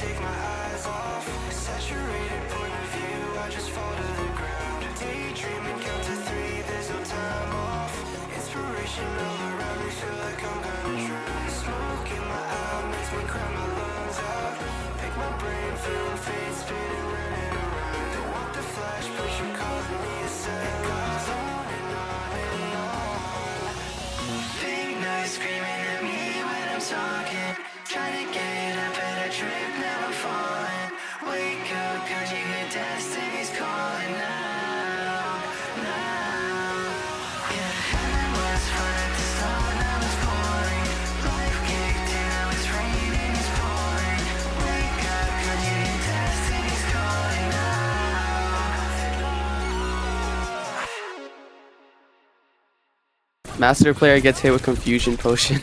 take my eyes off. Saturated point of view, I just fall to the ground. Daydreaming, count to three, there's no time off. Inspiration all around me, feel like I'm gonna drown. Smoke in my eye makes me cry my lungs out. Pick my brain, feeling fade, spinning, running around. They want the flash, but you're calling me a sound. It goes on and on and on. Big noise screaming at me when I'm talking. Trying to get up at a trip, now I'm falling. Wake up, conjugate destiny's calling now, now. Yeah, heaven was fun at the start, now it's pouring. Life kicked in, now it's raining, it's pouring. Wake up, conjugate destiny's calling now. Master player gets hit with confusion potion.